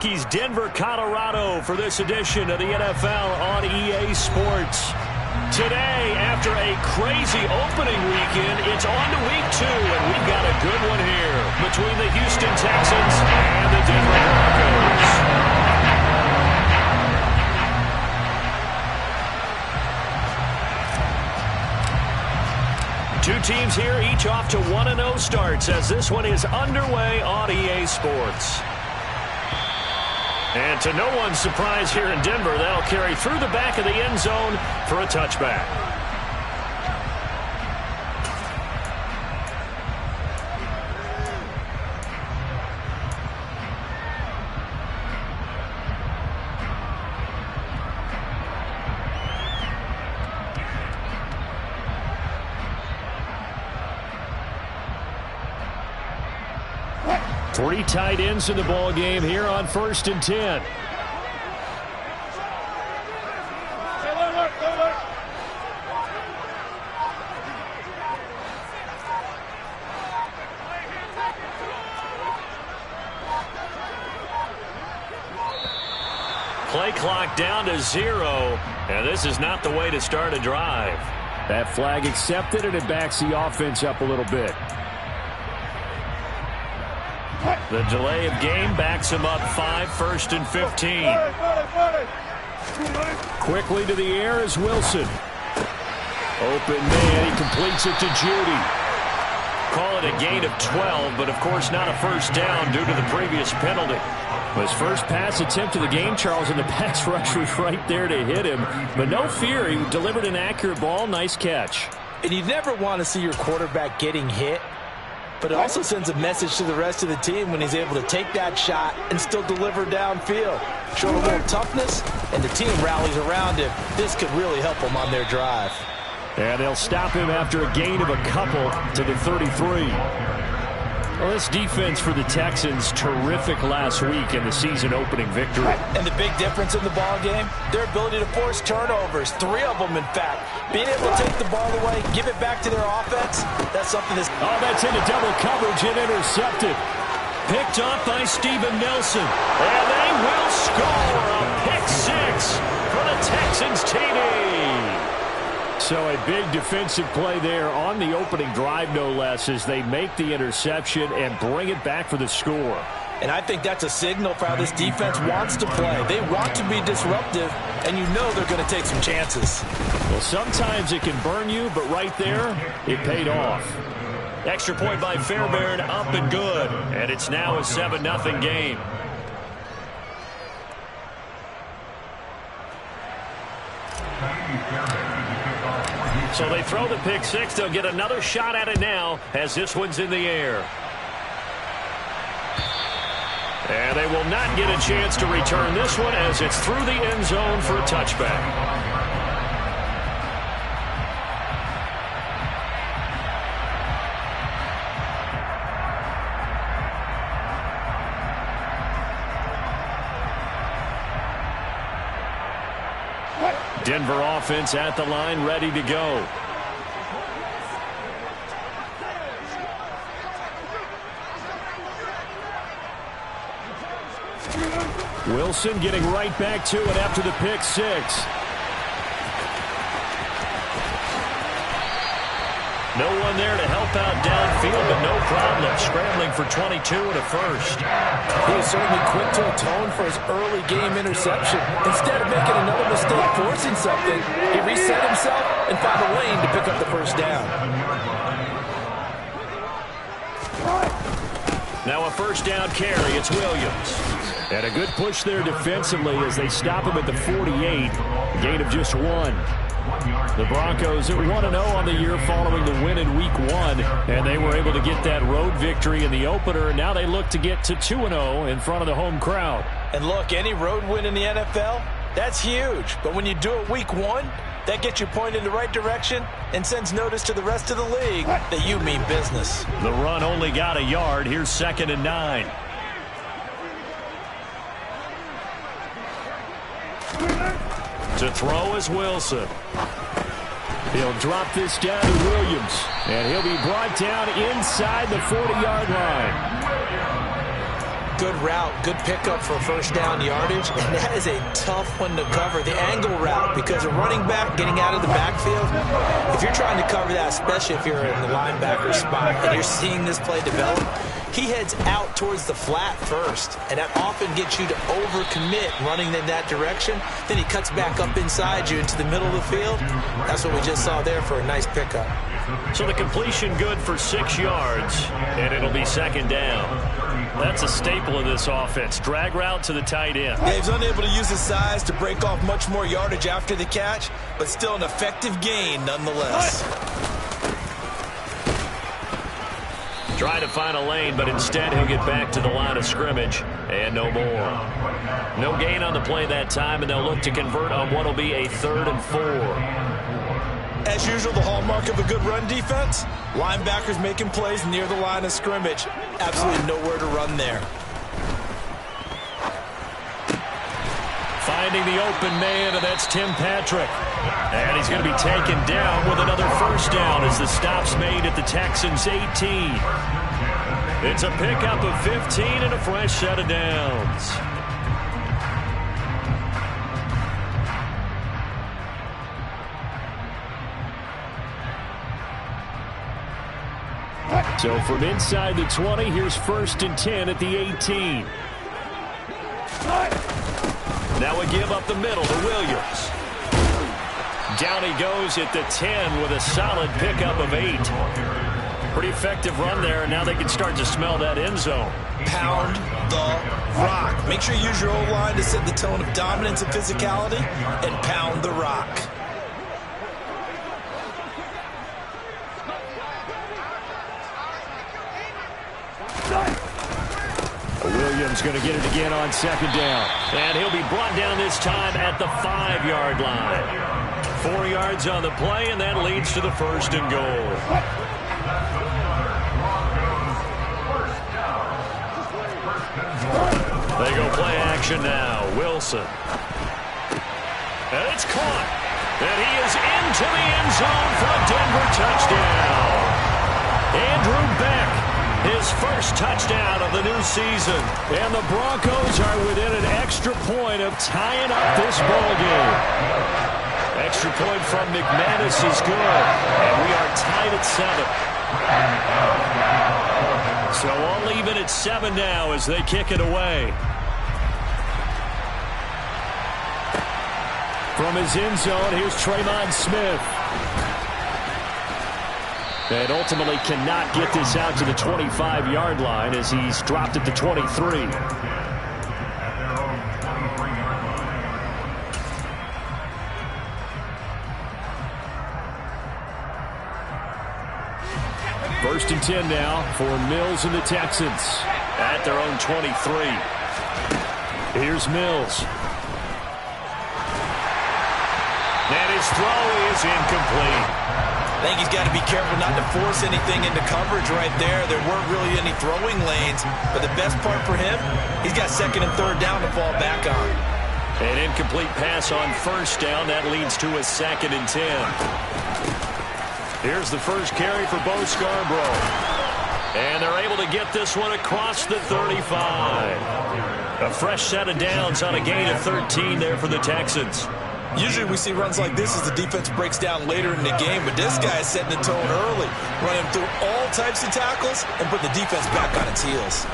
He's Denver, Colorado for this edition of the NFL on EA Sports. Today, after a crazy opening weekend, it's on to week 2, and we've got a good one here between the Houston Texans and the Denver Broncos. Two teams here, each off to 1-0 starts as this one is underway on EA Sports. And to no one's surprise here in Denver, they'll carry through the back of the end zone for a touchback. Three tight ends in the ball game here on 1st and 10. Play clock down to 0, and this is not the way to start a drive. That flag accepted, and it backs the offense up a little bit. The delay of game backs him up 5, 1st and 15. Quickly to the air is Wilson. Open man, he completes it to Judy. Call it a gain of 12, but of course not a first down due to the previous penalty. His first pass attempt of the game, Charles, and the pass rush was right there to hit him. But no fear, he delivered an accurate ball. Nice catch. And you never want to see your quarterback getting hit. But it also sends a message to the rest of the team when he's able to take that shot and still deliver downfield. Show a little toughness, and the team rallies around him. This could really help them on their drive. And they'll stop him after a gain of a couple to the 33. Well, this defense for the Texans, terrific last week in the season-opening victory. And the big difference in the ball game, their ability to force turnovers, 3 of them, in fact. Being able to take the ball away, give it back to their offense, that's something that's... Oh, that's into double coverage and intercepted. Picked off by Steven Nelson. And they will score a pick 6 for the Texans TD. So a big defensive play there on the opening drive, no less, as they make the interception and bring it back for the score. And I think that's a signal for how this defense wants to play. They want to be disruptive, and you know they're going to take some chances. Well, sometimes it can burn you, but right there, it paid off. Extra point by Fairbairn, up and good. And it's now a 7-0 game. So they throw the pick 6. They'll get another shot at it now as this one's in the air. And they will not get a chance to return this one as it's through the end zone for a touchback. Denver offense at the line, ready to go. Wilson getting right back to it after the pick 6. No one there to help out downfield, but no problem scrambling for 22 and a first. He was certainly quick to atone for his early game interception. Instead of making another mistake forcing something, he reset himself and found a lane to pick up the first down. Now a first down carry. It's Williams. And a good push there defensively as they stop him at the 48. Gain of just 1. The Broncos at 1-0 on the year following the win in Week 1. And they were able to get that road victory in the opener. And now they look to get to 2-0 in front of the home crowd. And look, any road win in the NFL, that's huge. But when you do it Week 1, that gets you pointed in the right direction and sends notice to the rest of the league that you mean business. The run only got a yard. Here's 2nd and 9. To throw is Wilson. He'll drop this down to Williams. And he'll be brought down inside the 40-yard line. good route, good pickup for first down yardage, and that is a tough one to cover, the angle route, because a running back getting out of the backfield, if you're trying to cover that, especially if you're in the linebacker spot and you're seeing this play develop, he heads out towards the flat first, and that often gets you to overcommit running in that direction. Then he cuts back up inside you into the middle of the field. That's what we just saw there for a nice pickup. So the completion good for 6 yards, and it'll be second down. That's a staple of this offense. Drag route to the tight end. Yeah, he's unable to use his size to break off much more yardage after the catch, but still an effective gain nonetheless. Try to find a lane, but instead he'll get back to the line of scrimmage, and no more. No gain on the play that time, and they'll look to convert on what will be a 3rd and 4. As usual, the hallmark of a good run defense, linebackers making plays near the line of scrimmage. Absolutely nowhere to run there. Finding the open man, and that's Tim Patrick. And he's going to be taken down with another first down as the stop's made at the Texans' 18. It's a pickup of 15 and a fresh set of downs. So from inside the 20, here's 1st and 10 at the 18. Now a give up the middle to Williams. Down he goes at the 10 with a solid pickup of 8. Pretty effective run there, and now they can start to smell that end zone. Pound the rock. Make sure you use your O-line to set the tone of dominance and physicality, and pound the rock. Williams going to get it again on second down. And he'll be brought down this time at the 5-yard line. 4 yards on the play, and that leads to the 1st and goal. They go play action now. Wilson. And it's caught. And he is into the end zone for a Denver touchdown. Andrew Beck, his first touchdown of the new season. And the Broncos are within an extra point of tying up this ballgame. Extra point from McManus is good. And we are tied at 7. So all even at 7 now as they kick it away. From his end zone, here's Tremon Smith. And ultimately cannot get this out to the 25-yard line as he's dropped at the 23. First and 10 now for Mills and the Texans at their own 23. Here's Mills. And his throw is incomplete. I think he's got to be careful not to force anything into coverage right there. There weren't really any throwing lanes, but the best part for him, he's got 2nd and 3rd down to fall back on. An incomplete pass on 1st down. That leads to a 2nd and 10. Here's the first carry for Bo Scarborough. And they're able to get this one across the 35. A fresh set of downs on a gain of 13 there for the Texans. Usually we see runs like this as the defense breaks down later in the game, but this guy is setting the tone early, running through all types of tackles and putting the defense back on its heels.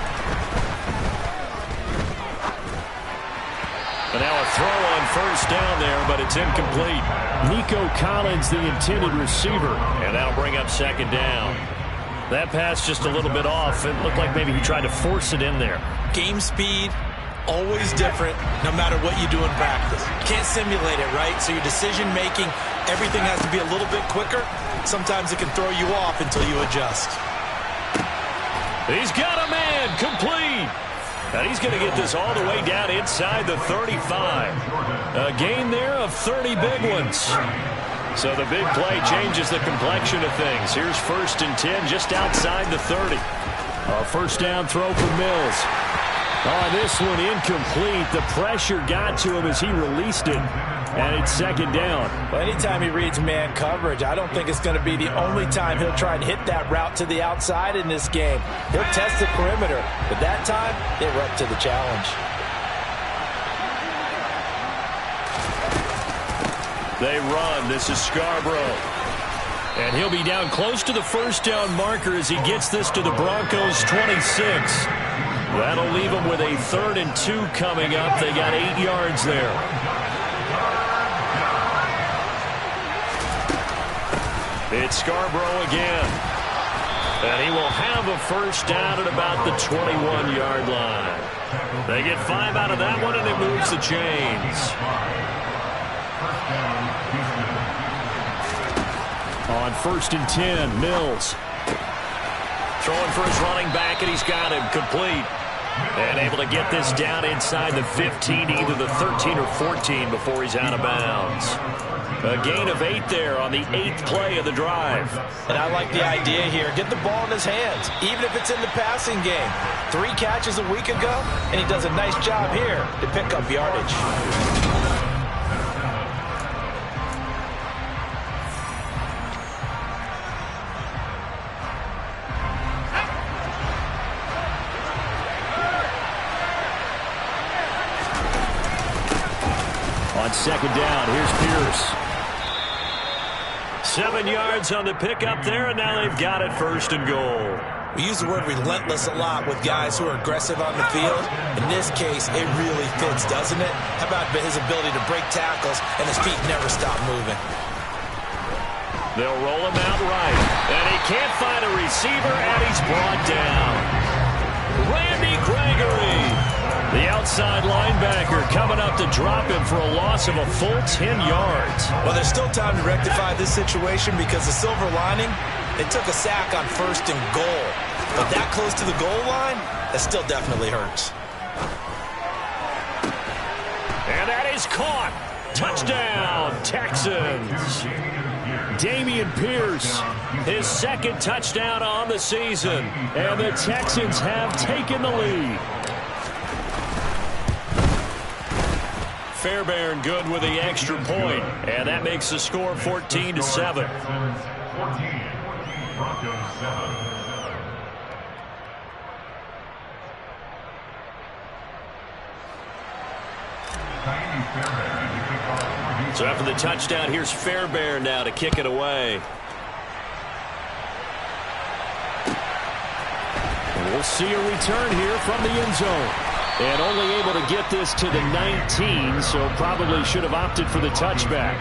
And now a throw on 1st down there, but it's incomplete. Nico Collins, the intended receiver, and that'll bring up 2nd down. That pass just a little bit off. It looked like maybe he tried to force it in there. Game speed, always different, no matter what you do in practice. You can't simulate it, right? So your decision-making, everything has to be a little bit quicker. Sometimes it can throw you off until you adjust. He's got a man, complete. And he's going to get this all the way down inside the 35. A gain there of 30 big ones. So the big play changes the complexion of things. Here's 1st and 10 just outside the 30. A 1st down throw for Mills. Oh, this one incomplete. The pressure got to him as he released it, and it's second down. Well, anytime he reads man coverage, I don't think it's going to be the only time he'll try and hit that route to the outside in this game. He'll test the perimeter, but that time, they were up to the challenge. They run. This is Scarborough. And he'll be down close to the first down marker as he gets this to the Broncos 26. That'll leave them with a 3rd and 2 coming up. They got 8 yards there. It's Scarborough again. And he will have a first down at about the 21-yard line. They get 5 out of that one, and it moves the chains. On 1st and 10, Mills. Throwing for his running back, and he's got him complete. And able to get this down inside the 15, either the 13 or 14 before he's out of bounds. A gain of 8 there on the 8th play of the drive. And I like the idea here. Get the ball in his hands, even if it's in the passing game. 3 catches a week ago, and he does a nice job here to pick up yardage. On second down, here's Pierce. 7 yards on the pickup there, and now they've got it 1st and goal. We use the word relentless a lot with guys who are aggressive on the field. In this case, it really fits, doesn't it? How about his ability to break tackles and his feet never stop moving? They'll roll him out right, and he can't find a receiver, and he's brought down. Randy Gregory, the outside linebacker, coming up to drop him for a loss of a full 10 yards. Well, there's still time to rectify this situation because the silver lining, they took a sack on 1st and goal. But that close to the goal line, that still definitely hurts. And that is caught. Touchdown, Texans. Dameon Pierce, his 2nd touchdown on the season. And the Texans have taken the lead. Fairbairn good with the extra point, and that makes the score 14-7. So after the touchdown, here's Fairbairn now to kick it away. And we'll see a return here from the end zone. And only able to get this to the 19, so probably should have opted for the touchback.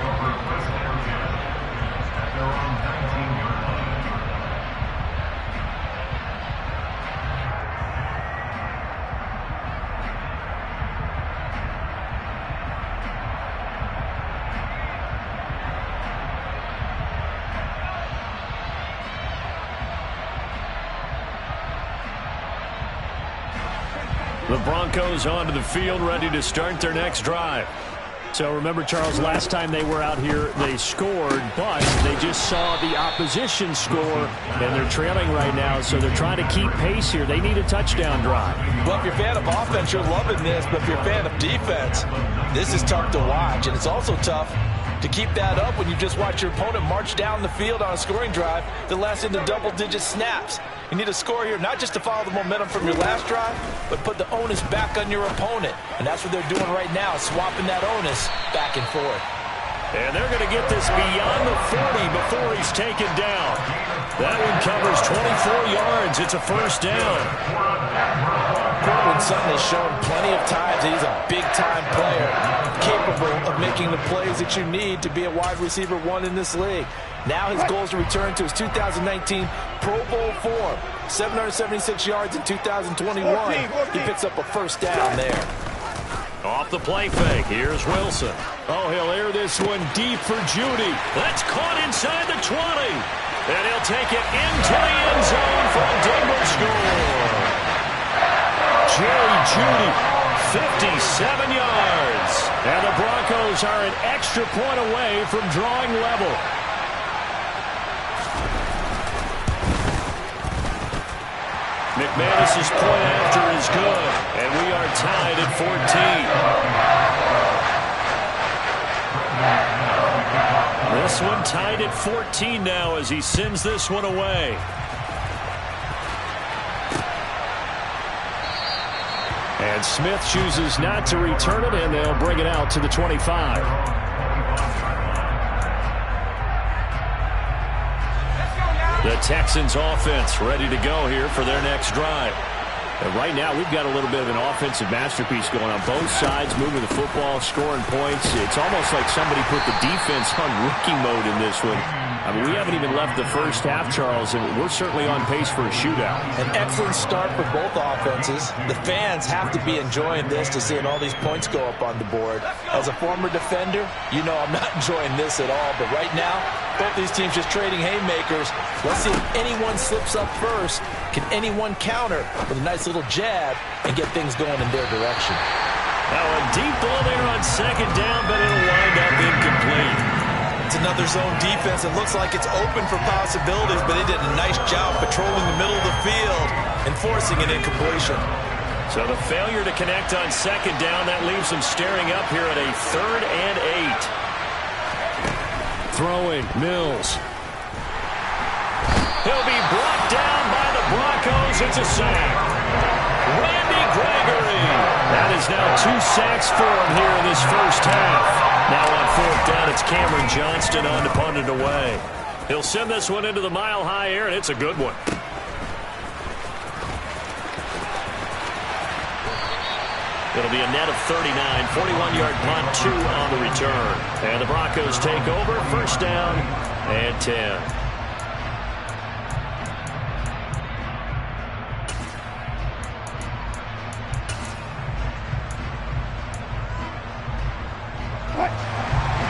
The Broncos onto the field, ready to start their next drive. So remember, Charles, last time they were out here, they scored, but they just saw the opposition score, and they're trailing right now, so they're trying to keep pace here. They need a touchdown drive. Well, if you're a fan of offense, you're loving this, but if you're a fan of defense, this is tough to watch, and it's also tough to keep that up when you just watch your opponent march down the field on a scoring drive that lasts into double-digit snaps. You need a score here, not just to follow the momentum from your last drive, but put the onus back on your opponent. And that's what they're doing right now, swapping that onus back and forth. And they're going to get this beyond the 40 before he's taken down. That one covers 24 yards. It's a first down. Cortland Sutton has shown plenty of times that he's a big-time player, capable of making the plays that you need to be a wide receiver 1 in this league. Now his goal is to return to his 2019 Pro Bowl form. 776 yards in 2021. He picks up a first down there. Off the play fake, here's Wilson. Oh, he'll air this one deep for Judy. That's caught inside the 20. And he'll take it into the end zone for a Denver score. Jerry Judy, 57 yards. And the Broncos are an extra point away from drawing level. McManus's point after is good, and we are tied at 14. This one tied at 14 now as he sends this one away. And Smith chooses not to return it, and they'll bring it out to the 25. The Texans offense ready to go here for their next drive. And right now, we've got a little bit of an offensive masterpiece going on both sides, moving the football, scoring points. It's almost like somebody put the defense on rookie mode in this one. I mean, we haven't even left the first half, Charles, and we're certainly on pace for a shootout. An excellent start for both offenses. The fans have to be enjoying this to seeing all these points go up on the board. As a former defender, you know I'm not enjoying this at all. But right now, both these teams just trading haymakers. Let's see if anyone slips up first. Can anyone counter with a nice little jab and get things going in their direction? Now a deep ball there on second down, but it'll wind up incomplete. It's another zone defense. It looks like it's open for possibilities, but they did a nice job patrolling the middle of the field and forcing an incompletion. So the failure to connect on second down, that leaves them staring up here at a 3rd and 8. Throwing, Mills. He'll be brought down by the Broncos. It's a sack. Randy Gregory. That is now 2 sacks for him here in this first half. Now on 4th down, it's Cameron Johnston on to punt it away. He'll send this one into the mile-high air, and it's a good one. It'll be a net of 39, 41-yard punt, 2 on the return. And the Broncos take over, 1st down and 10.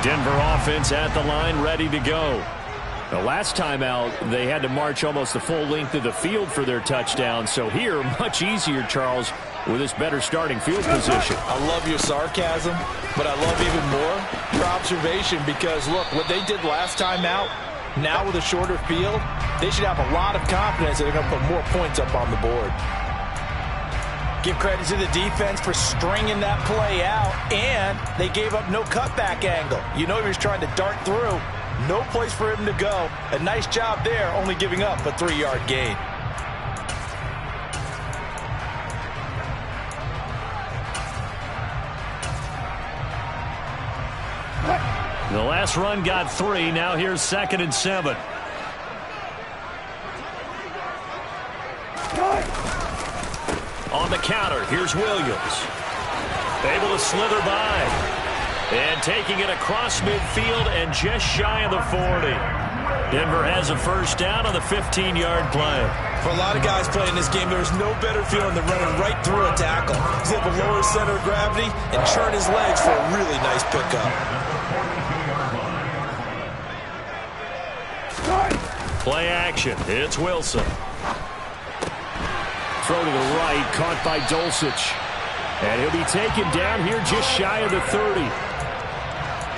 Denver offense at the line, ready to go. The last time out, they had to march almost the full length of the field for their touchdown. So here, much easier, Charles, with this better starting field position. I love your sarcasm, but I love even more your observation because, look, what they did last time out, now with a shorter field, they should have a lot of confidence that they're going to put more points up on the board. Give credit to the defense for stringing that play out, and they gave up no cutback angle. You know he was trying to dart through. No place for him to go. A nice job there, only giving up a 3-yard gain. The last run got 3. Now here's 2nd and 7. On the counter, here's Williams. Able to slither by. And taking it across midfield and just shy of the 40. Denver has a 1st down on the 15-yard play. For a lot of guys playing this game, there's no better feeling than running right through a tackle. He's able to lower his center of gravity and churn his legs for a really nice pickup. Play action. It's Wilson. Throw to the right, caught by Dulcich. And he'll be taken down here just shy of the 30.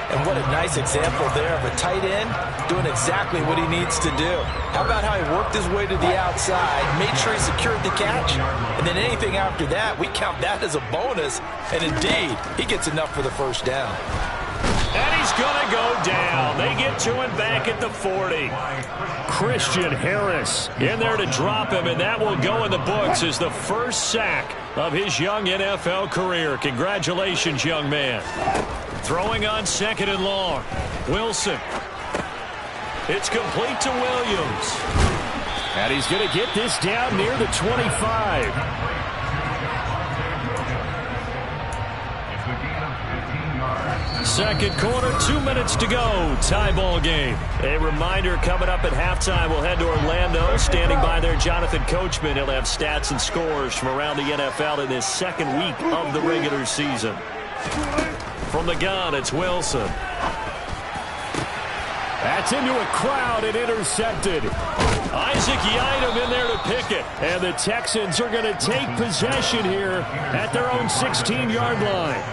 And what a nice example there of a tight end doing exactly what he needs to do. How about how he worked his way to the outside, made sure he secured the catch, and then anything after that, we count that as a bonus. And indeed, he gets enough for the 1st down. And he's going to go down. They get to him back at the 40. Christian Harris in there to drop him, and that will go in the books as the first sack of his young NFL career. Congratulations, young man. Throwing on 2nd and long. Wilson. It's complete to Williams. And he's going to get this down near the 25. Second quarter, 2 minutes to go. Tie ball game. A reminder coming up at halftime. We'll head to Orlando. Standing by there, Jonathan Coachman. He'll have stats and scores from around the NFL in this 2nd week of the regular season. From the gun, it's Wilson. That's into a crowd and intercepted. Isaac Yiadom in there to pick it. And the Texans are going to take possession here at their own 16-yard line.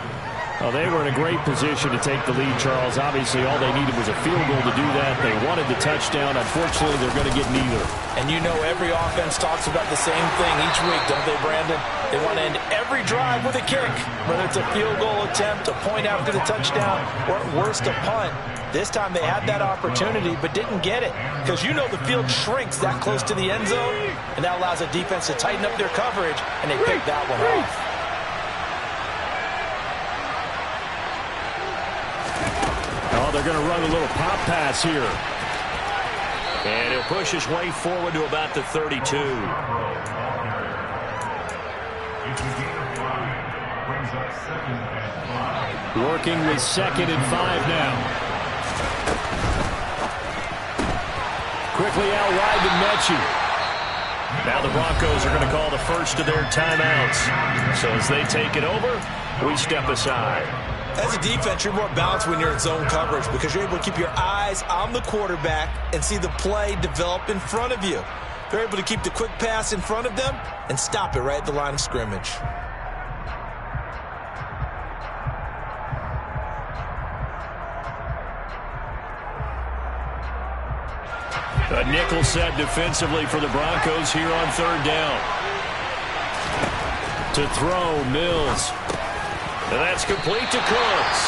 Well, they were in a great position to take the lead, Charles. Obviously, all they needed was a field goal to do that. They wanted the touchdown. Unfortunately, they're going to get neither. And you know every offense talks about the same thing each week, don't they, Brandon? They want to end every drive with a kick, whether it's a field goal attempt, a point after the touchdown, or at worst, a punt. This time they had that opportunity but didn't get it because you know the field shrinks that close to the end zone, and that allows the defense to tighten up their coverage, and they picked that one off. Oh, they're going to run a little pop pass here. And he'll push his way forward to about the 32. Working with 2nd and 5 now. Quickly out wide to Mechie. Now the Broncos are going to call the first of their timeouts. So as they take it over, we step aside. As a defense, you're more balanced when you're in zone coverage because you're able to keep your eyes on the quarterback and see the play develop in front of you. They're able to keep the quick pass in front of them and stop it right at the line of scrimmage. A nickel set defensively for the Broncos here on 3rd down. To throw, Mills. And that's complete to Cooks.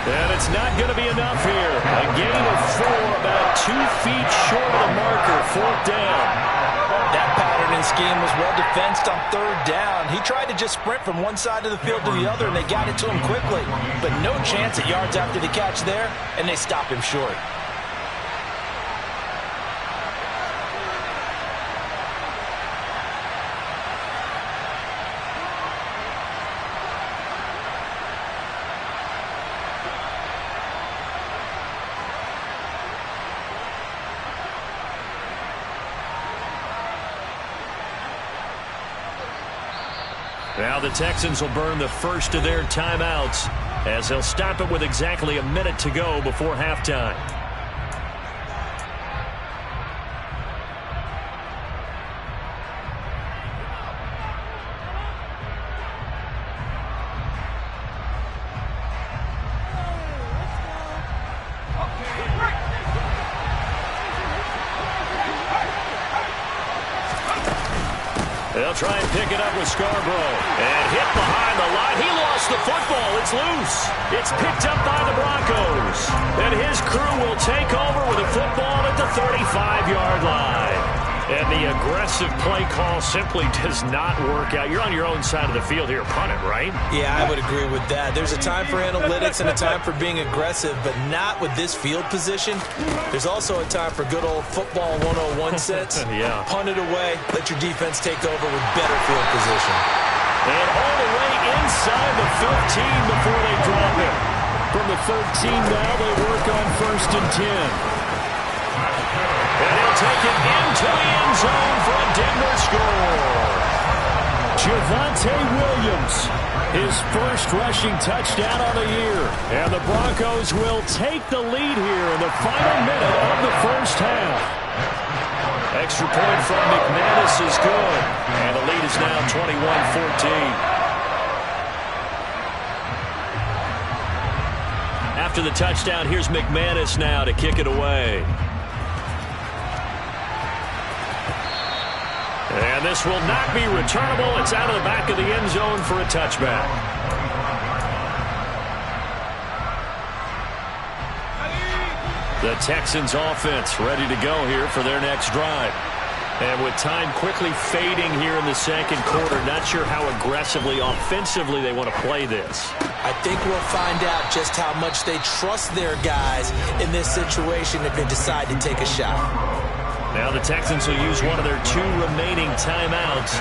And it's not going to be enough here. A gain of 4, about 2 feet short of the marker, 4th down. That pattern and scheme was well defensed on 3rd down. He tried to just sprint from one side of the field to the other, and they got it to him quickly. But no chance at yards after the catch there, and they stop him short. Now the Texans will burn the first of their timeouts as they'll stop it with exactly a minute to go before halftime. They'll try and pick it up with Scarborough. And hit behind the line. He lost the football. It's loose. It's picked up by the Broncos. And his crew will take over with a football at the 35-yard line. And the aggressive play call simply does not work out. You're on your own side of the field here. Punt it, right? Yeah, I would agree with that. There's a time for analytics and a time for being aggressive, but not with this field position. There's also a time for good old football 101 sense. Yeah. Punt it away. Let your defense take over with better field position. And all the way inside the 15 before they drop it. From the 13 now, they work on 1st and 10. And he'll take it into the end zone for a Denver score. Javonte Williams, his first rushing touchdown of the year. And the Broncos will take the lead here in the final minute of the first half. Extra point from McManus is good. And the lead is now 21-14. After the touchdown, here's McManus now to kick it away. And this will not be returnable. It's out of the back of the end zone for a touchback. The Texans offense ready to go here for their next drive. And with time quickly fading here in the second quarter, not sure how aggressively, offensively they want to play this. I think we'll find out just how much they trust their guys in this situation if they decide to take a shot. Now the Texans will use one of their 2 remaining timeouts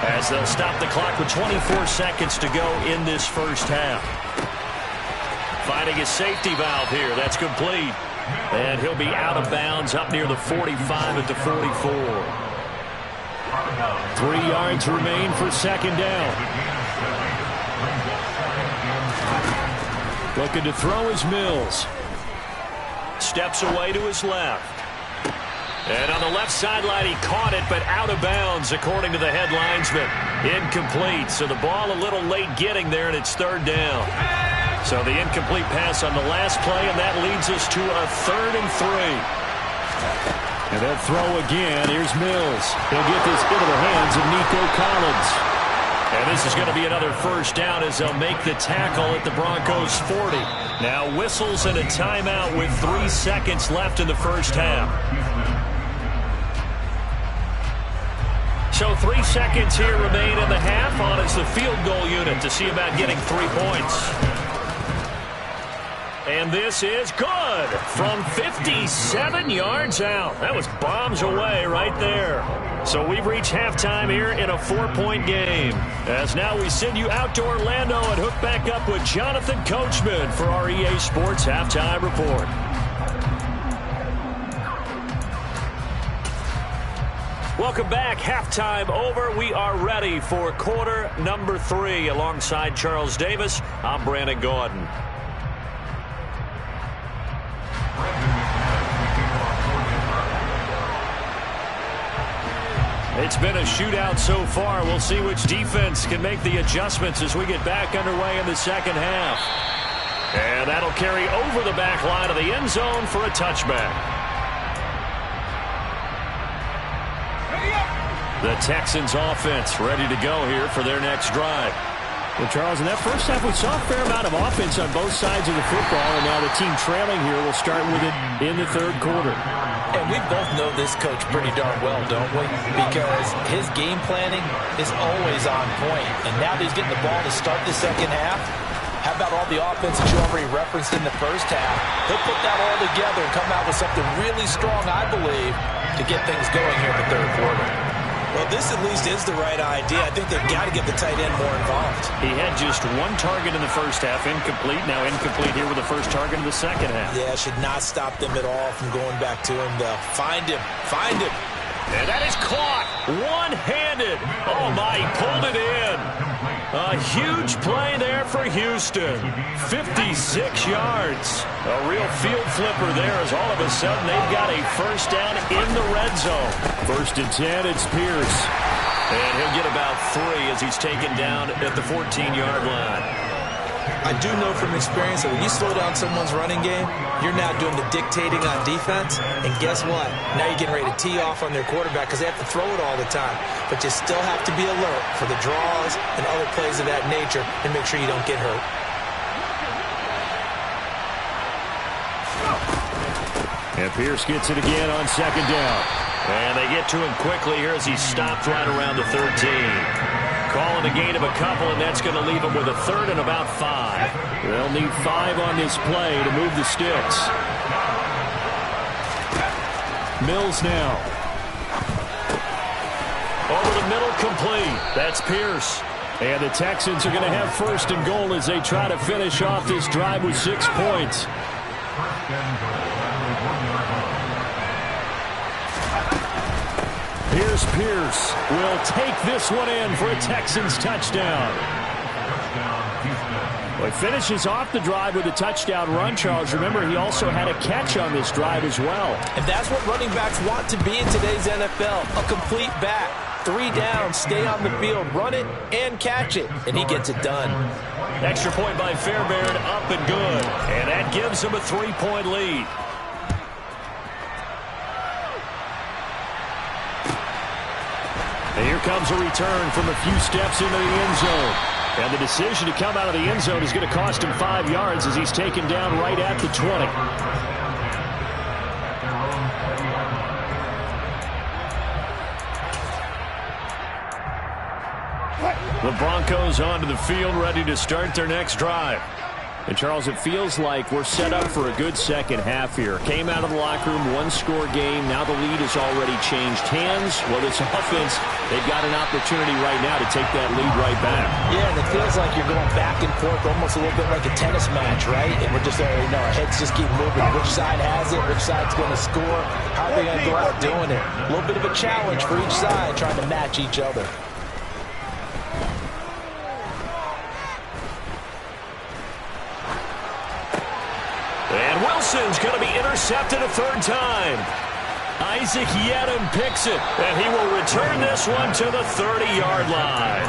as they'll stop the clock with 24 seconds to go in this first half. Finding his safety valve here. That's complete. And he'll be out of bounds up near the 45 at the 44. 3 yards remain for 2nd down. Looking to throw is Mills. Steps away to his left. And on the left sideline, he caught it, but out of bounds, according to the head linesman. Incomplete, so the ball a little late getting there, and it's third down. So the incomplete pass on the last play, and that leads us to a 3rd and 3. And they'll throw again. Here's Mills. He'll get this into the hands of Nico Collins. And this is going to be another first down as they'll make the tackle at the Broncos 40. Now whistles and a timeout with 3 seconds left in the first half. So 3 seconds here remain in the half. On is the field goal unit to see about getting 3 points. And this is good from 57 yards out. That was bombs away right there. So we've reached halftime here in a 4-point game. As now we send you out to Orlando and hook back up with Jonathan Coachman for our EA Sports Halftime Report. Welcome back. Halftime over. We are ready for quarter number 3. Alongside Charles Davis, I'm Brandon Gaudin. It's been a shootout so far. We'll see which defense can make the adjustments as we get back underway in the second half. And that'll carry over the back line of the end zone for a touchback. The Texans offense ready to go here for their next drive. Well, Charles, in that first half, we saw a fair amount of offense on both sides of the football, and now the team trailing here will start with it in the third quarter. And we both know this coach pretty darn well, don't we? Because his game planning is always on point. And now that he's getting the ball to start the second half, how about all the offense that you already referenced in the first half? He'll put that all together and come out with something really strong, I believe, to get things going here in the third quarter. Well, this at least is the right idea. I think they've got to get the tight end more involved. He had just 1 target in the first half, incomplete. Now incomplete here with the first target in the second half. Yeah, should not stop them at all from going back to him. They'll find him. Find him. And that is caught one-handed. Oh, my, he pulled it in. A huge play there for Houston. 56 yards. A real field flipper there as all of a sudden they've got a first down in the red zone. 1st and 10, it's Pierce. And he'll get about 3 as he's taken down at the 14-yard line. I do know from experience that when you slow down someone's running game, you're now doing the dictating on defense. And guess what? Now you're getting ready to tee off on their quarterback because they have to throw it all the time. But you still have to be alert for the draws and other plays of that nature and make sure you don't get hurt. And Pierce gets it again on 2nd down. And they get to him quickly here as he stopped right around the 13. Calling a gain of a couple, and that's going to leave him with a 3rd and about 5. They'll need 5 on this play to move the sticks. Mills now. Over the middle, complete. That's Pierce. And the Texans are going to have 1st and goal as they try to finish off this drive with 6 points. Here's Pierce. Will take this one in for a Texans touchdown. Well, he finishes off the drive with a touchdown run, Charles. Remember, he also had a catch on this drive as well. And that's what running backs want to be in today's NFL, a complete back. 3 down, stay on the field, run it, and catch it. And he gets it done. Extra point by Fairbairn, up and good. And that gives him a 3-point lead. And here comes a return from a few steps into the end zone. And the decision to come out of the end zone is going to cost him 5 yards as he's taken down right at the 20. The Broncos onto the field, ready to start their next drive. And, Charles, it feels like we're set up for a good second half here. Came out of the locker room, 1-score game. Now the lead has already changed hands. Well, this offense, they've got an opportunity right now to take that lead right back. Yeah, and it feels like you're going back and forth, almost a little bit like a tennis match, right? And we're just, our heads just keep moving. Which side has it? Which side's going to score? How are they going to go out doing it? A little bit of a challenge for each side, trying to match each other. And Wilson's going to be intercepted a 3rd time. Isaac Yedem picks it, and he will return this one to the 30-yard line.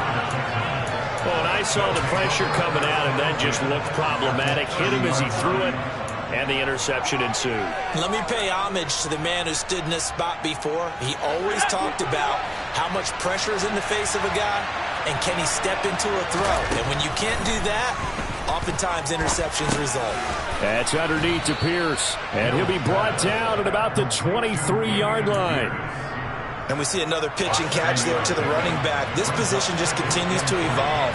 Oh, and I saw the pressure coming at him. That just looked problematic. Hit him as he threw it, and the interception ensued. Let me pay homage to the man who stood in this spot before. He always talked about how much pressure is in the face of a guy, and can he step into a throw. And when you can't do that, oftentimes interceptions result. That's underneath to Pierce, and he'll be brought down at about the 23-yard line. And we see another pitch and catch there to the running back. This position just continues to evolve.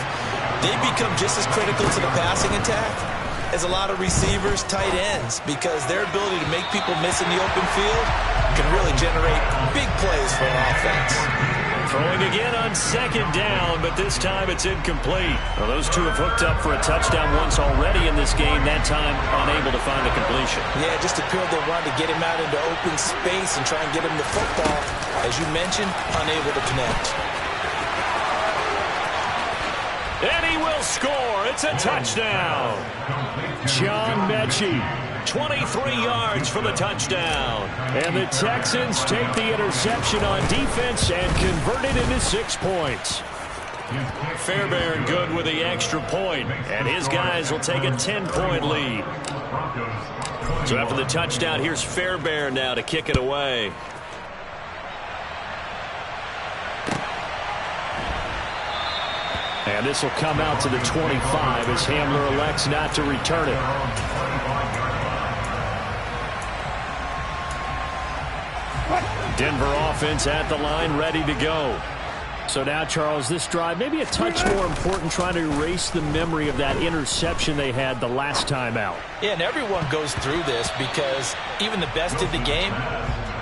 They become just as critical to the passing attack as a lot of receivers, tight ends, because their ability to make people miss in the open field can really generate big plays for an offense. Throwing again on second down, but this time it's incomplete. Well, those two have hooked up for a touchdown once already in this game, that time unable to find a completion. Yeah, just appeared they wanted to get him out into open space and try and get him the football. As you mentioned, unable to connect. And he will score. It's a touchdown. John Mechie. 23 yards for the touchdown. And the Texans take the interception on defense and convert it into 6 points. Fairbairn good with the extra point, and his guys will take a 10-point lead. So after the touchdown, here's Fairbairn now to kick it away. And this will come out to the 25 as Hamler elects not to return it. Denver offense at the line, ready to go. So now, Charles, this drive maybe a touch more important, trying to erase the memory of that interception they had the last time out. Yeah, and everyone goes through this because even the best in the game,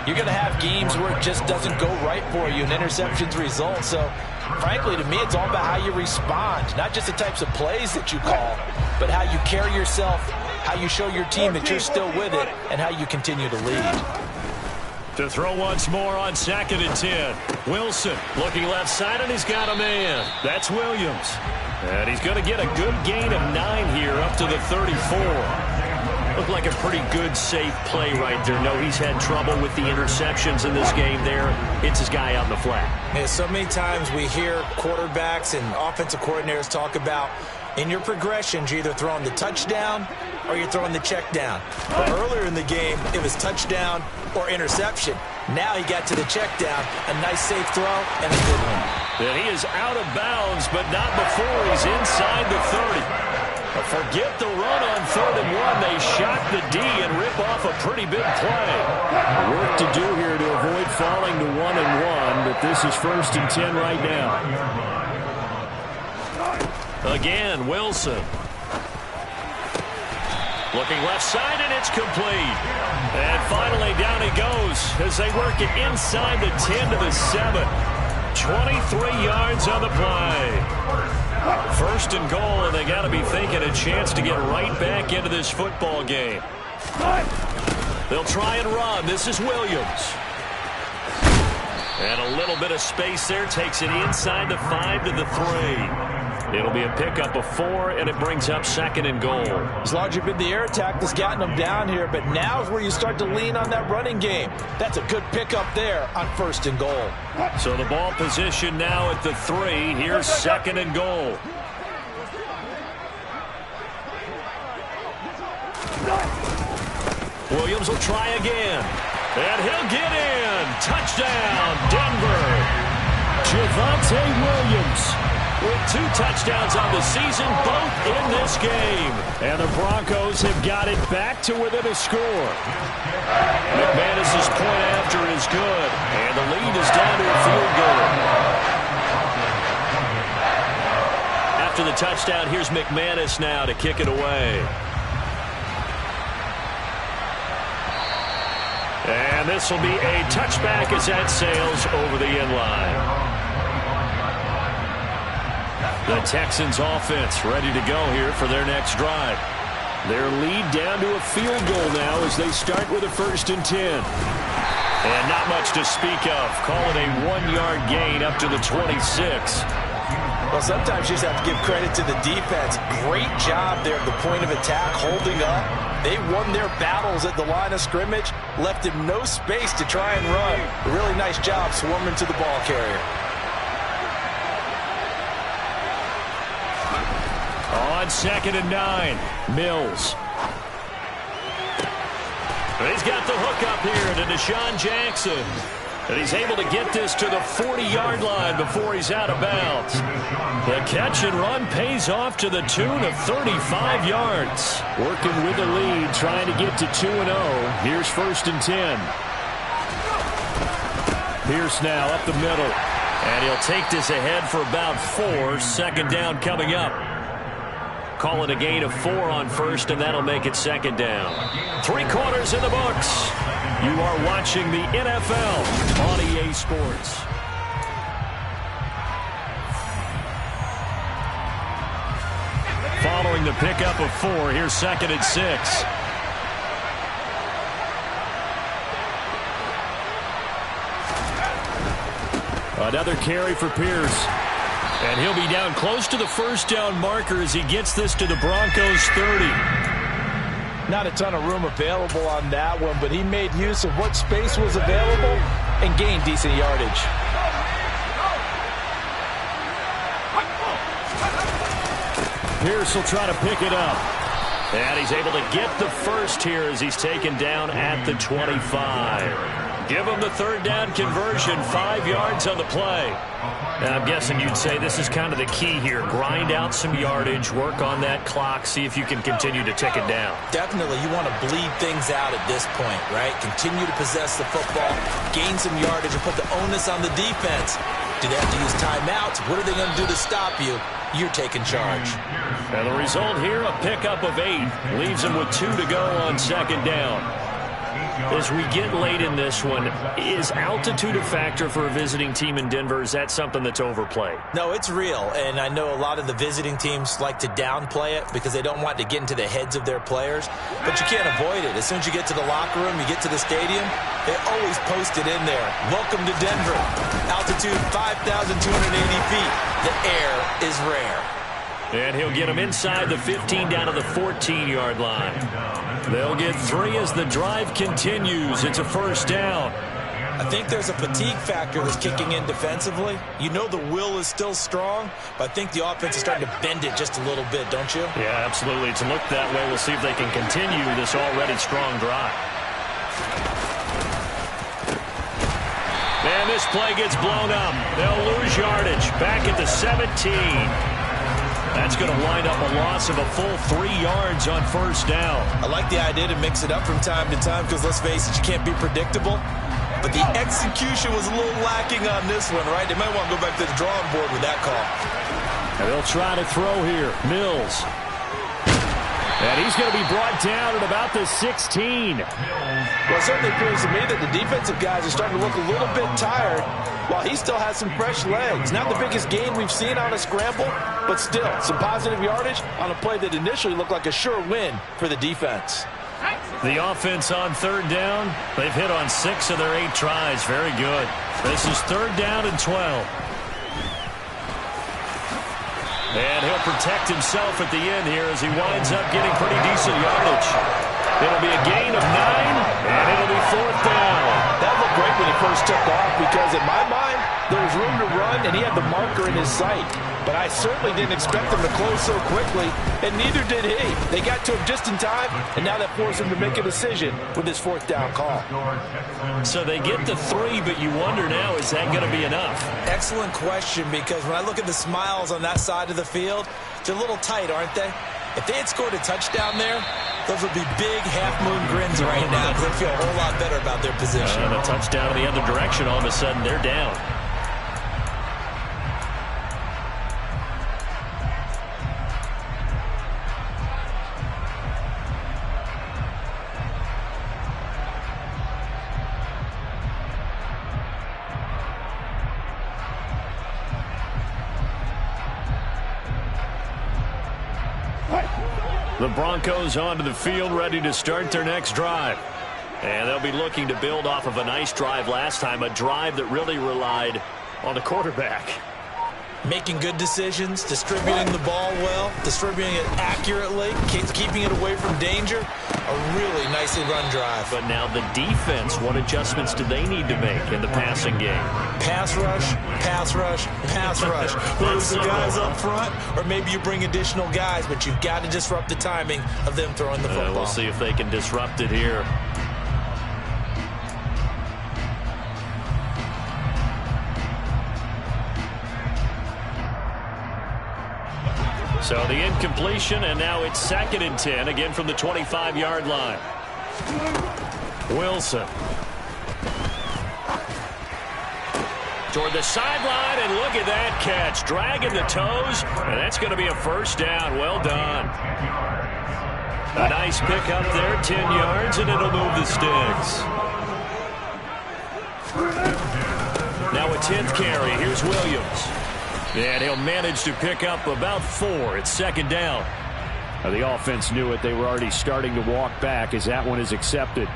you're going to have games where it just doesn't go right for you and interceptions result. So, frankly, to me, it's all about how you respond, not just the types of plays that you call, but how you carry yourself, how you show your team that you're still with it, and how you continue to lead. To throw once more on 2nd and 10. Wilson looking left side, and he's got a man. That's Williams. And he's going to get a good gain of 9 here up to the 34. Looked like a pretty good, safe play right there. No, he's had trouble with the interceptions in this game there. Hits his guy out in the flat. Yeah, so many times we hear quarterbacks and offensive coordinators talk about in your progressions, you're either throwing the touchdown or you're throwing the check down. But earlier in the game, it was touchdown or interception. Now he got to the check down. A nice safe throw and a good one. And he is out of bounds, but not before he's inside the 30. Forget the run on 3rd and 1. They shot the D and rip off a pretty big play. Work to do here to avoid falling to 1-1, but this is 1st and 10 right now. Again, Wilson. Looking left side, and it's complete. And finally, down he goes as they work it inside the 10 to the 7. 23 yards on the play. 1st and goal, and they got to be thinking a chance to get right back into this football game. They'll try and run. This is Williams. And a little bit of space there. Takes it inside the 5 to the 3. It'll be a pickup of 4, and it brings up 2nd and goal. It's largely been the air attack that's gotten them down here, but now is where you start to lean on that running game. That's a good pickup there on 1st and goal. So the ball position now at the 3. Here's 2nd and goal. Williams will try again. And he'll get in. Touchdown, Denver. Javonte Williams with 2 touchdowns on the season, both in this game. And the Broncos have got it back to within a score. McManus's point after is good, and the lead is down to a field goal. After the touchdown, here's McManus now to kick it away. And this will be a touchback as that sails over the end line. The Texans offense ready to go here for their next drive. Their lead down to a field goal now as they start with a 1st and 10. And not much to speak of. Call it a 1-yard gain up to the 26. Well, sometimes you just have to give credit to the defense. Great job there at the point of attack, holding up. They won their battles at the line of scrimmage, left him no space to try and run. A really nice job swarming to the ball carrier. On 2nd and 9, Mills. He's got the hook up here to Deshaun Jackson. And he's able to get this to the 40-yard line before he's out of bounds. The catch and run pays off to the tune of 35 yards. Working with the lead, trying to get to 2-0. Here's 1st and 10. Pierce now up the middle. And he'll take this ahead for about 4. 2nd down coming up. Call it a gain of 4 on 1st, and that'll make it 2nd down. 3 quarters in the books. You are watching the NFL on EA Sports. Following the pickup of 4, here's 2nd and 6. Another carry for Pierce. And he'll be down close to the 1st down marker as he gets this to the Broncos 30. Not a ton of room available on that one, but he made use of what space was available and gained decent yardage. Pierce will try to pick it up. And he's able to get the 1st here as he's taken down at the 25. Give him the 3rd down conversion, 5 yards on the play. And I'm guessing you'd say this is kind of the key here. Grind out some yardage, work on that clock, see if you can continue to tick it down. Definitely, you want to bleed things out at this point, right? Continue to possess the football, gain some yardage, and put the onus on the defense. Do they have to use timeouts? What are they going to do to stop you? You're taking charge. And the result here, a pickup of 8. Leaves him with 2 to go on 2nd down. As we get late in this one, is altitude a factor for a visiting team in Denver? Is that something that's overplayed? No, it's real, and I know a lot of the visiting teams like to downplay it because they don't want to get into the heads of their players, but you can't avoid it. As soon as you get to the locker room, you get to the stadium, they always post it in there. Welcome to Denver. Altitude 5,280 feet. The air is rare. And he'll get him inside the 15 down to the 14-yard line. They'll get 3 as the drive continues. It's a 1st down. I think there's a fatigue factor that's kicking in defensively. You know the will is still strong, but I think the offense is starting to bend it just a little bit, don't you? Yeah, absolutely. It's looked that way. We'll see if they can continue this already strong drive. And this play gets blown up. They'll lose yardage. Back at the 17. That's going to wind up a loss of a full 3 yards on 1st down. I like the idea to mix it up from time to time because, let's face it, you can't be predictable. But the execution was a little lacking on this one, right? They might want to go back to the drawing board with that call. And they'll try to throw here. Mills. And he's going to be brought down at about the 16. Well, it certainly appears to me that the defensive guys are starting to look a little bit tired while he still has some fresh legs. Not the biggest gain we've seen on a scramble, but still some positive yardage on a play that initially looked like a sure win for the defense. The offense on 3rd down, they've hit on 6 of their 8 tries. Very good. This is 3rd down and 12. And he'll protect himself at the end here as he winds up getting pretty decent yardage. It'll be a gain of 9, and it'll be 4th down. That looked great when he first took off because, in my mind, there was room to run, and he had the marker in his sight. But I certainly didn't expect him to close so quickly, and neither did he. They got to him just in time, and now that forced him to make a decision with his 4th down call. So they get the 3, but you wonder now, is that going to be enough? Excellent question, because when I look at the smiles on that side of the field, they're a little tight, aren't they? If they had scored a touchdown there, those would be big half-moon grins right now because they feel a whole lot better about their position. And a touchdown in the other direction, all of a sudden, they're down. The Broncos onto the field, ready to start their next drive. And they'll be looking to build off of a nice drive last time, a drive that really relied on the quarterback. making good decisions, distributing the ball well, distributing it accurately, keeping it away from danger. A really nicely run drive. But now the defense, what adjustments do they need to make in the passing game? Pass rush, pass rush, pass rush. Whether it's the guys up front or maybe you bring additional guys, but you've got to disrupt the timing of them throwing the football. We'll see if they can disrupt it here. So the incompletion, and now it's 2nd and 10, again from the 25-yard line. Wilson. Toward the sideline, and look at that catch. Dragging the toes, and that's going to be a first down. Well done. A nice pick up there, 10 yards, and it'll move the sticks. Now a 10th carry. Here's Williams. And he'll manage to pick up about 4. It's 2nd down. The offense knew it. They were already starting to walk back as that one is accepted.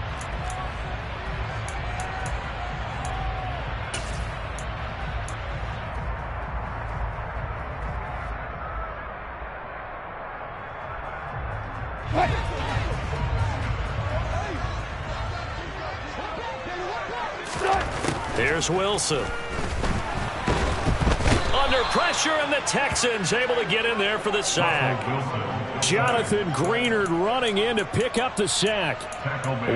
Here's Wilson. Under pressure, and the Texans able to get in there for the sack. Jonathan Greenard running in to pick up the sack.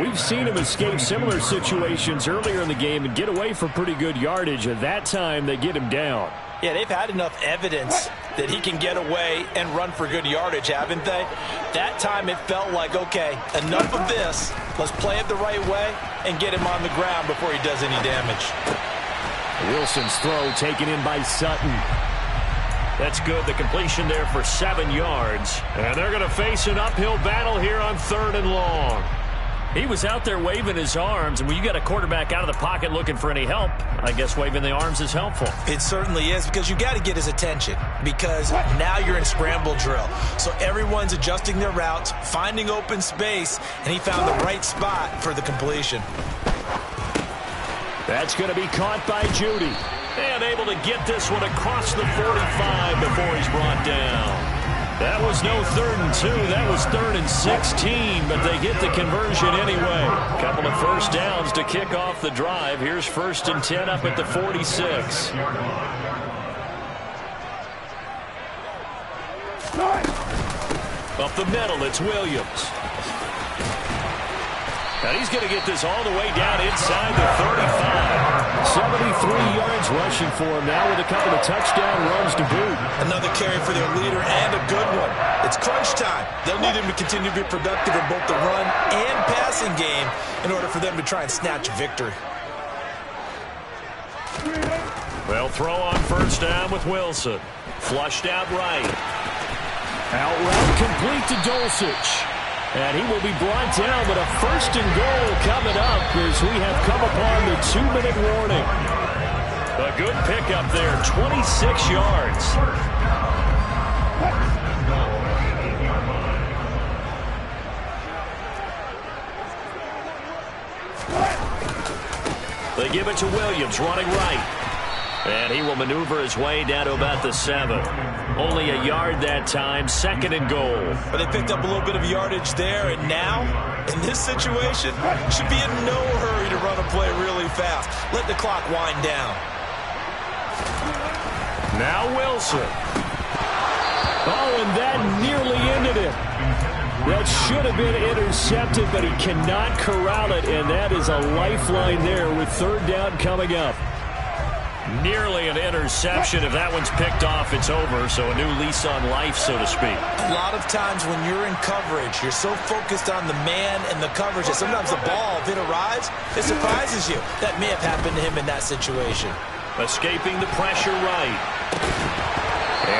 We've seen him escape similar situations earlier in the game and get away for pretty good yardage. At that time, they get him down. Yeah, they've had enough evidence that he can get away and run for good yardage, haven't they? That time it felt like, okay, enough of this. Let's play it the right way and get him on the ground before he does any damage. Wilson's throw taken in by Sutton. That's good. The completion there for 7 yards. And they're going to face an uphill battle here on 3rd and long. He was out there waving his arms, and when you got a quarterback out of the pocket looking for any help, I guess waving the arms is helpful. It certainly is, because you got to get his attention, because now you're in scramble drill. So everyone's adjusting their routes, finding open space, and he found the right spot for the completion. That's going to be caught by Judy. And able to get this one across the 45 before he's brought down. That was no 3rd and 2. That was 3rd and 16, but they get the conversion anyway. Couple of first downs to kick off the drive. Here's 1st and 10 up at the 46. Up the middle, it's Williams. And he's going to get this all the way down inside the 35. 73 yards rushing for him now with a couple of touchdown runs to boot. Another carry for their leader, and a good one. It's crunch time. They'll need him to continue to be productive in both the run and passing game in order for them to try and snatch a victory. They'll throw on 1st down with Wilson. Flushed out right. Out route complete to Dulcich. And he will be brought down, but a 1st and goal coming up as we have come upon the 2-minute warning. A good pickup there, 26 yards. They give it to Williams, running right. And he will maneuver his way down to about the 7. Only a yard that time, 2nd and goal. But they picked up a little bit of yardage there, and now, in this situation, should be in no hurry to run a play really fast. Let the clock wind down. Now Wilson. Oh, and that nearly ended it. That should have been intercepted, but he cannot corral it, and that is a lifeline there with 3rd down coming up. Nearly an interception. If that one's picked off, it's over. So a new lease on life, so to speak. A lot of times when you're in coverage, you're so focused on the man and the coverage that sometimes the ball, if it arrives, it surprises you. That may have happened to him in that situation. Escaping the pressure right.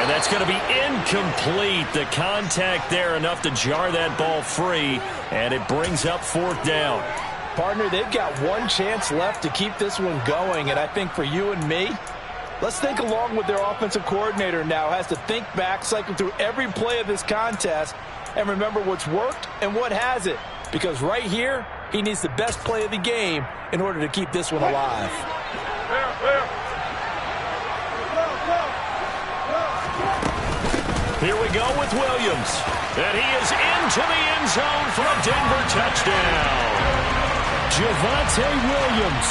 And that's going to be incomplete. The contact there enough to jar that ball free. And it brings up 4th down. Partner, they've got one chance left to keep this one going, and I think for you and me, let's think along with their offensive coordinator now. Has to think back, cycle through every play of this contest, and remember what's worked and what hasn't. Because right here, he needs the best play of the game in order to keep this one alive. Here we go with Williams. And he is into the end zone for a Denver touchdown. Javonte Williams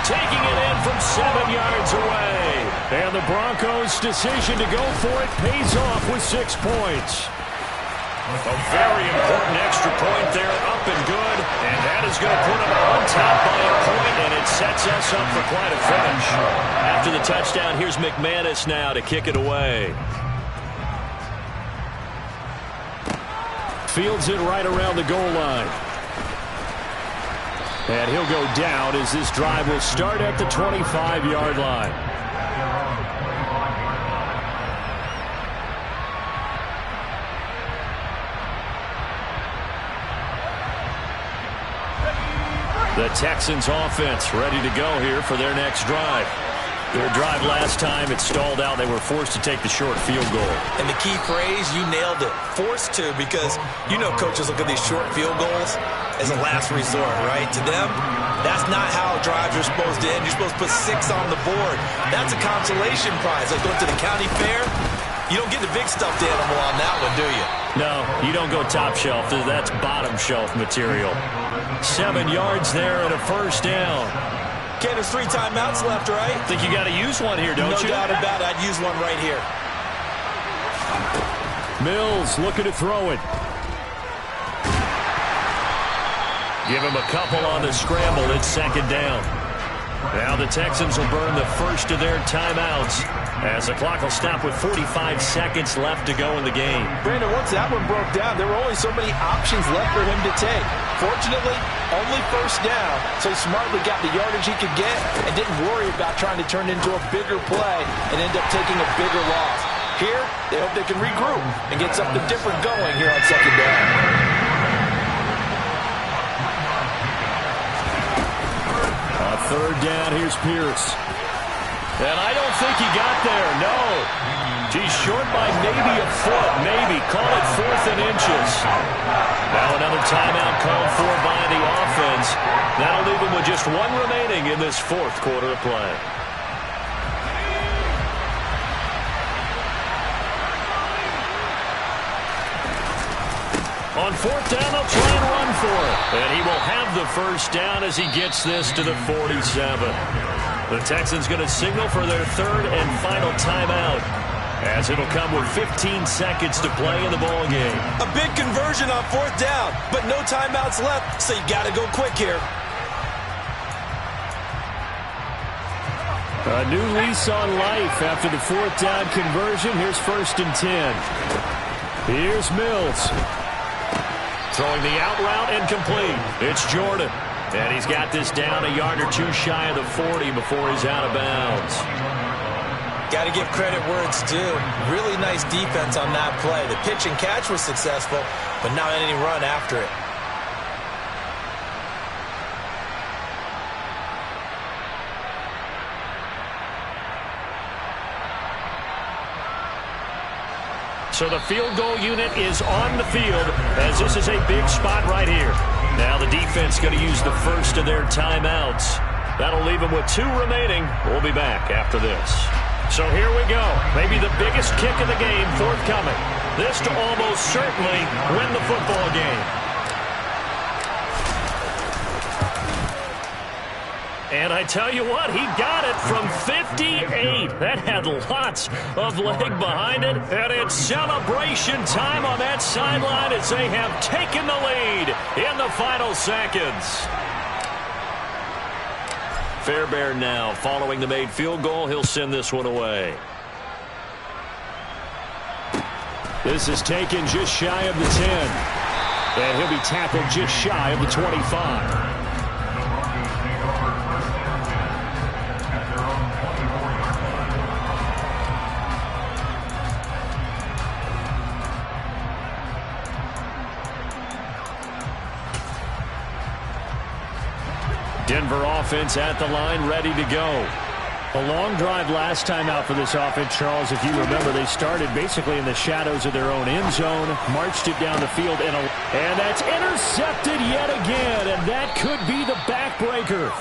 taking it in from 7 yards away. And the Broncos' decision to go for it pays off with 6 points. A very important extra point there, up and good. And that is going to put them on top by a point, and it sets us up for quite a finish. After the touchdown, here's McManus now to kick it away. Fields it right around the goal line. And he'll go down as this drive will start at the 25-yard line. The Texans offense ready to go here for their next drive. Their drive last time, it stalled out. They were forced to take the short field goal. And the key phrase, you nailed it, forced to, because you know coaches look at these short field goals as a last resort, right? To them, that's not how drives are supposed to end. You're supposed to put 6 on the board. That's a consolation prize. Like going to the county fair, you don't get the big stuffed animal on that one, do you? No, you don't go top shelf. That's bottom shelf material. 7 yards there and a first down. Okay, there's 3 timeouts left, right? Think you got to use one here, don't you? No doubt about it. I'd use one right here. Mills looking to throw it. Give him a couple on the scramble. It's second down. Now the Texans will burn the first of their timeouts as the clock will stop with 45 seconds left to go in the game. Brandon, once that one broke down, there were only so many options left for him to take. Fortunately, only first down, so he smartly got the yardage he could get and didn't worry about trying to turn it into a bigger play and end up taking a bigger loss. Here, they hope they can regroup and get something different going here on second down. Third down, here's Pierce. And I don't think he got there, no. He's short by maybe a foot, maybe. Call it 4th and inches. Now another timeout called for by the offense. That'll leave him with just 1 remaining in this 4th quarter of play. On 4th down, they'll try and run for it. And he will have the first down as he gets this to the 47. The Texans going to signal for their 3rd and final timeout, as it'll come with 15 seconds to play in the ball game. A big conversion on 4th down, but no timeouts left, so you got to go quick here. A new lease on life after the 4th down conversion. Here's 1st and 10. Here's Mills. Throwing the out route incomplete. It's Jordan. And he's got this down a yard or 2 shy of the 40 before he's out of bounds. Got to give credit where it's due. Really nice defense on that play. The pitch and catch was successful, but not any run after it. So the field goal unit is on the field as this is a big spot right here. Now the defense going to use the first of their timeouts. That'll leave them with 2 remaining. We'll be back after this. So here we go. Maybe the biggest kick of the game forthcoming. This to almost certainly win the football game. And I tell you what, he got it from 58. That had lots of leg behind it. And it's celebration time on that sideline as they have taken the lead in the final seconds. Fairbairn now following the made field goal. He'll send this one away. This is taken just shy of the 10. And he'll be tackled just shy of the 25. Denver offense at the line, ready to go. A long drive last time out for this offense, Charles. If you remember, they started basically in the shadows of their own end zone, marched it down the field, and that's intercepted yet again, and that could be the backbreaker.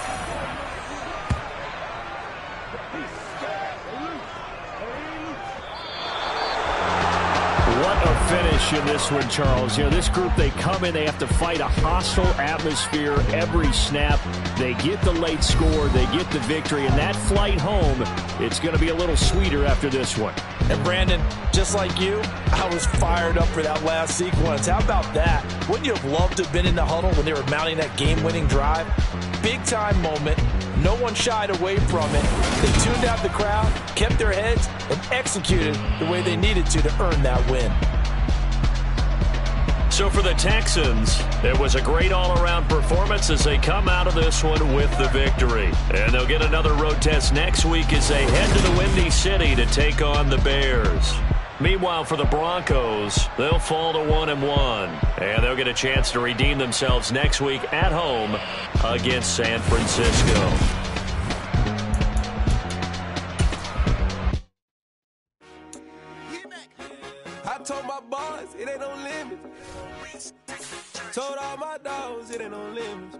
finish in this one, Charles. You know, this group, they come in, they have to fight a hostile atmosphere every snap. They get the late score, they get the victory, and that flight home, it's going to be a little sweeter after this one. And Brandon, just like you, I was fired up for that last sequence. How about that? Wouldn't you have loved to have been in the huddle when they were mounting that game-winning drive? Big-time moment. No one shied away from it. They tuned out the crowd, kept their heads, and executed the way they needed to earn that win. So for the Texans, it was a great all-around performance as they come out of this one with the victory. And they'll get another road test next week as they head to the Windy City to take on the Bears. Meanwhile, for the Broncos, they'll fall to 1-1, and they'll get a chance to redeem themselves next week at home against San Francisco. I told my boys it ain't no limit. Told all my dogs it ain't no limit.